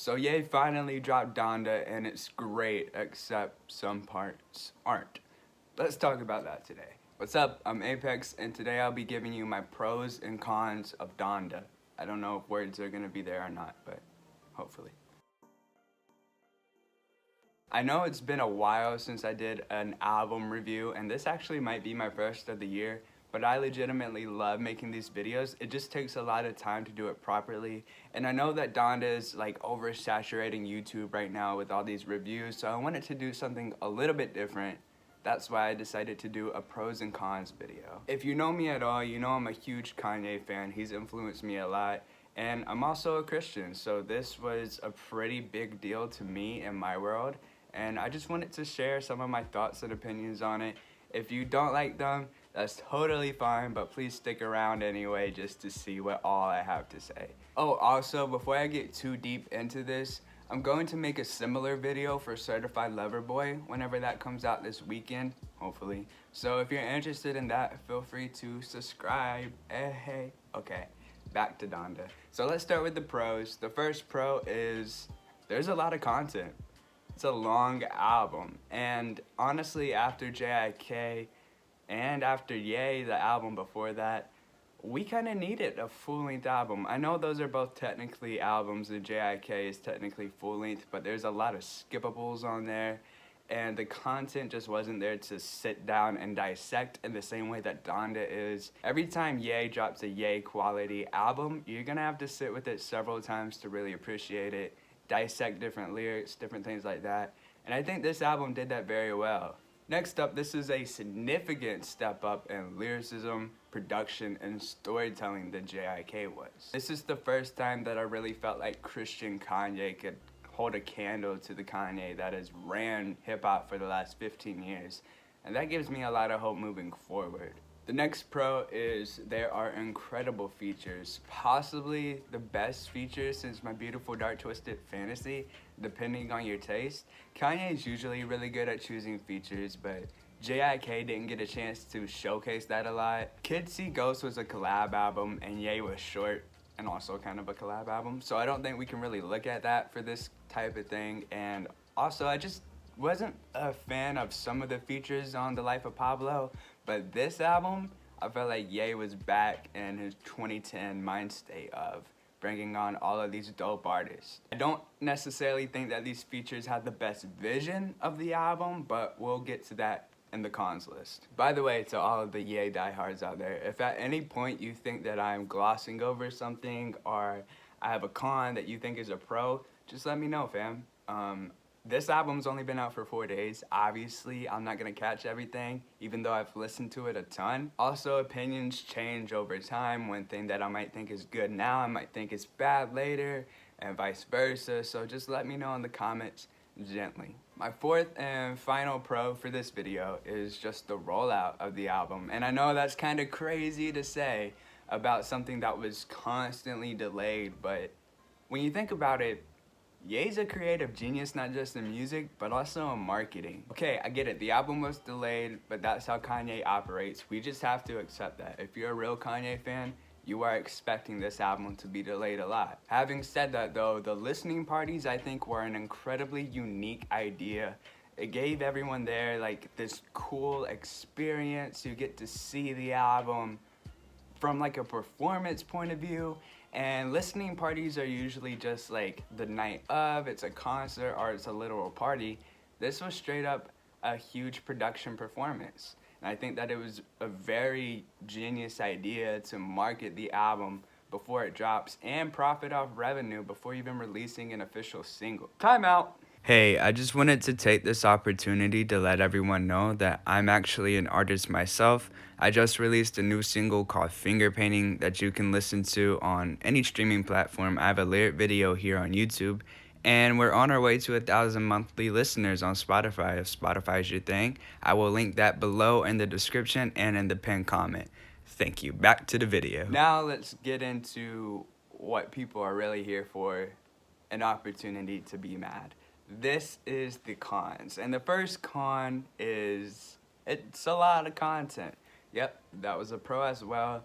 So Ye finally dropped Donda, and it's great, except some parts aren't. Let's talk about that today. What's up? I'm Apex, and today I'll be giving you my pros and cons of Donda. I don't know if words are going to be there or not, but hopefully. I know it's been a while since I did an album review, and this actually might be my first of the year, but I legitimately love making these videos. It just takes a lot of time to do it properly, and I know that Donda is like oversaturating YouTube right now with all these reviews, so I wanted to do something a little bit different. That's why I decided to do a pros and cons video. If you know me at all, you know I'm a huge Kanye fan. He's influenced me a lot, and I'm also a Christian, so this was a pretty big deal to me in my world. And I just wanted to share some of my thoughts and opinions on it. If you don't like them, that's totally fine, but please stick around anyway just to see what all I have to say. Oh, also, before I get too deep into this, I'm going to make a similar video for Certified Lover Boy whenever that comes out this weekend, hopefully. So if you're interested in that, feel free to subscribe. Hey. Okay, back to Donda. So let's start with the pros. The first pro is there's a lot of content. It's a long album, and honestly, after J.I.K. and after Ye, the album before that, we kind of needed a full-length album. I know those are both technically albums, and J.I.K. is technically full-length, but there's a lot of skippables on there, and the content just wasn't there to sit down and dissect in the same way that Donda is. Every time Ye drops a Ye quality album, you're gonna have to sit with it several times to really appreciate it, dissect different lyrics, different things like that. And I think this album did that very well. Next up, this is a significant step up in lyricism, production, and storytelling than J.I.K. was. This is the first time that I really felt like Christian Kanye could hold a candle to the Kanye that has ran hip-hop for the last 15 years. And that gives me a lot of hope moving forward. The next pro is there are incredible features, possibly the best features since My Beautiful Dark Twisted Fantasy, depending on your taste. Kanye is usually really good at choosing features, but J.I.K. didn't get a chance to showcase that a lot. Kids See Ghosts was a collab album, and Ye was short and also kind of a collab album, so I don't think we can really look at that for this type of thing. And also, I just wasn't a fan of some of the features on The Life of Pablo, but this album, I felt like Ye was back in his 2010 mind state of bringing on all of these dope artists. I don't necessarily think that these features have the best vision of the album, but we'll get to that in the cons list. By the way, to all of the Ye diehards out there, if at any point you think that I'm glossing over something or I have a con that you think is a pro, just let me know, fam. This album's only been out for 4 days. Obviously, I'm not gonna catch everything, even though I've listened to it a ton. Also, opinions change over time. One thing that I might think is good now, I might think is bad later, and vice versa. So just let me know in the comments gently. My fourth and final pro for this video is just the rollout of the album. And I know that's kind of crazy to say about something that was constantly delayed, but when you think about it, Ye's a creative genius, not just in music, but also in marketing. Okay, I get it, the album was delayed, but that's how Kanye operates. We just have to accept that. If you're a real Kanye fan, you are expecting this album to be delayed a lot. Having said that though, the listening parties I think were an incredibly unique idea. It gave everyone there like this cool experience. You get to see the album from like a performance point of view, and listening parties are usually just like the night of, it's a concert or it's a literal party. This was straight up a huge production performance, and I think that it was a very genius idea to market the album before it drops and profit off revenue before even releasing an official single. Time out. Hey, I just wanted to take this opportunity to let everyone know that I'm actually an artist myself. I just released a new single called Finger Painting that you can listen to on any streaming platform. I have a lyric video here on YouTube, and we're on our way to 1,000 monthly listeners on Spotify. If Spotify is your thing, I will link that below in the description and in the pinned comment. Thank you. Back to the video. Now let's get into what people are really here for, an opportunity to be mad. This is the cons, and the first con is it's a lot of content. Yep, that was a pro as well,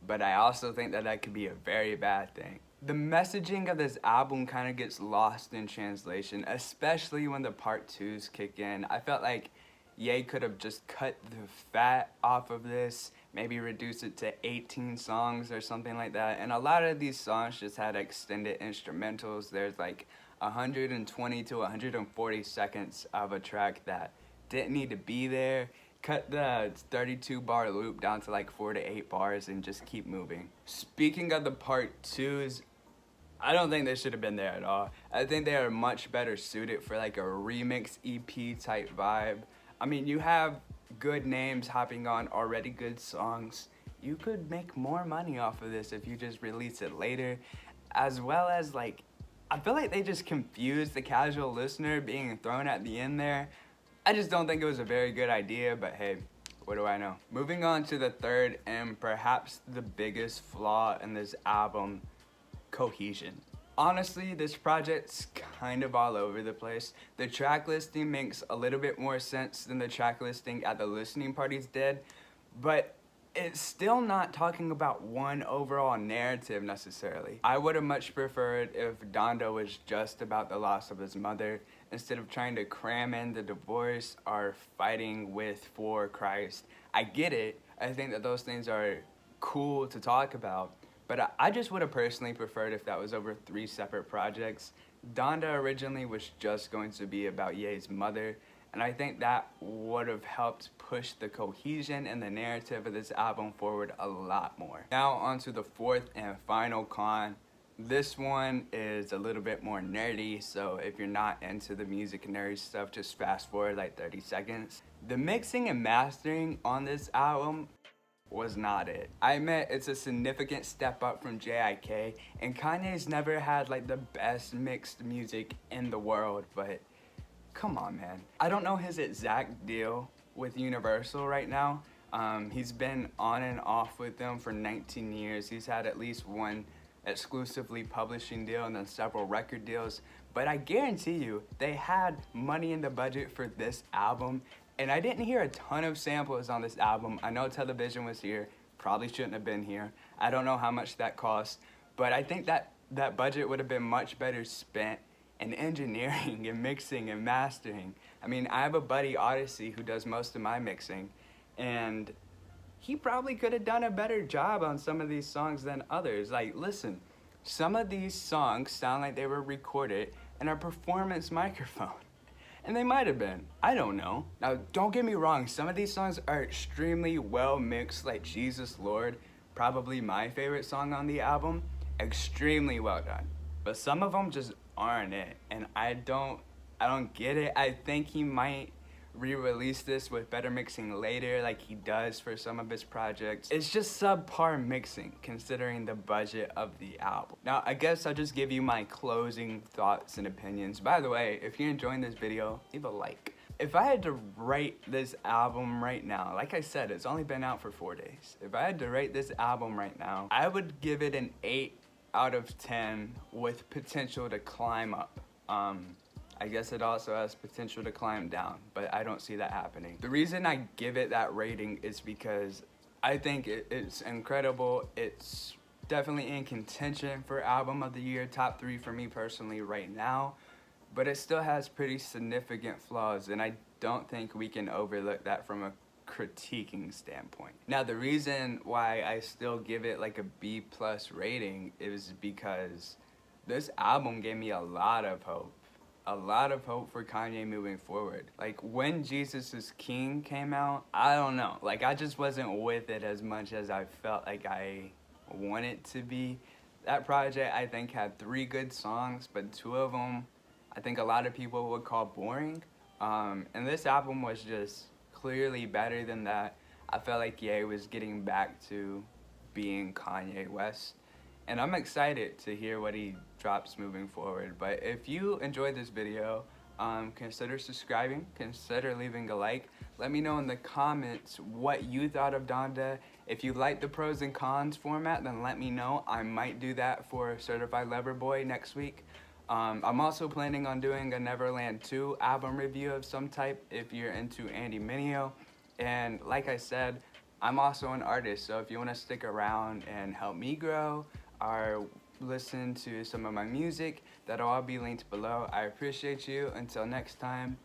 but I also think that that could be a very bad thing. The messaging of this album kind of gets lost in translation, especially when the part twos kick in. I felt like Ye could have just cut the fat off of this, maybe reduce it to 18 songs or something like that. And a lot of these songs just had extended instrumentals. There's like 120 to 140 seconds of a track that didn't need to be there. Cut the 32 bar loop down to like 4 to 8 bars and just keep moving. Speaking of the part twos, I don't think they should have been there at all. I think they are much better suited for like a remix EP type vibe. I mean, you have good names hopping on already good songs. You could make more money off of this if you just release it later. As well as like, I feel like they just confused the casual listener being thrown at the end there. I just don't think it was a very good idea, but hey, what do I know? Moving on to the third and perhaps the biggest flaw in this album, cohesion. Honestly, this project's kind of all over the place. The track listing makes a little bit more sense than the track listing at the listening parties did, but it's still not talking about one overall narrative necessarily. I would have much preferred if Donda was just about the loss of his mother instead of trying to cram in the divorce or fighting with for Christ. I get it. I think that those things are cool to talk about, but I just would have personally preferred if that was over 3 separate projects. Donda originally was just going to be about Ye's mother, and I think that would have helped push the cohesion and the narrative of this album forward a lot more. Now on to the fourth and final con. This one is a little bit more nerdy, so if you're not into the music nerdy stuff, just fast forward like 30 seconds. The mixing and mastering on this album was not it. I admit it's a significant step up from J.I.K. and Kanye's never had like the best mixed music in the world, but come on, man. I don't know his exact deal with Universal right now. He's been on and off with them for 19 years. He's had at least one exclusively publishing deal and then several record deals. But I guarantee you, they had money in the budget for this album. And I didn't hear a ton of samples on this album. I know Television was here. Probably shouldn't have been here. I don't know how much that cost. But I think that budget would have been much better spent and engineering and mixing and mastering. I mean, I have a buddy, Odyssey, who does most of my mixing, and he probably could have done a better job on some of these songs than others. Like, listen, some of these songs sound like they were recorded in a performance microphone. And they might have been. I don't know. Now, don't get me wrong, some of these songs are extremely well mixed, like Jesus Lord, probably my favorite song on the album. Extremely well done. But some of them just aren't it, and I don't get it. I think he might re-release this with better mixing later like he does for some of his projects. It's just subpar mixing considering the budget of the album. Now, I guess I'll just give you my closing thoughts and opinions. By the way, if you're enjoying this video, leave a like. If I had to rate this album right now, like I said, it's only been out for 4 days. If I had to rate this album right now, I would give it an 8 out of 10 with potential to climb up. I guess it also has potential to climb down, but I don't see that happening. The reason I give it that rating is because I think it's incredible. It's definitely in contention for album of the year, top 3 for me personally right now, but it still has pretty significant flaws, and I don't think we can overlook that from a critiquing standpoint. Now, the reason why I still give it like a B+ rating is because this album gave me a lot of hope. A lot of hope for Kanye moving forward. Like, when Jesus is King came out, I don't know. Like, I just wasn't with it as much as I felt like I wanted to be. That project, I think, had 3 good songs, but 2 of them, I think a lot of people would call boring. And this album was just clearly better than that. I felt like Ye was getting back to being Kanye West. And I'm excited to hear what he drops moving forward. But if you enjoyed this video, consider subscribing, consider leaving a like. Let me know in the comments what you thought of Donda. If you like the pros and cons format, then let me know. I might do that for Certified Lover Boy next week. I'm also planning on doing a Neverland 2 album review of some type if you're into Andy Mineo. And like I said, I'm also an artist, so if you want to stick around and help me grow, or listen to some of my music. That'll all be linked below. I appreciate you. Until next time,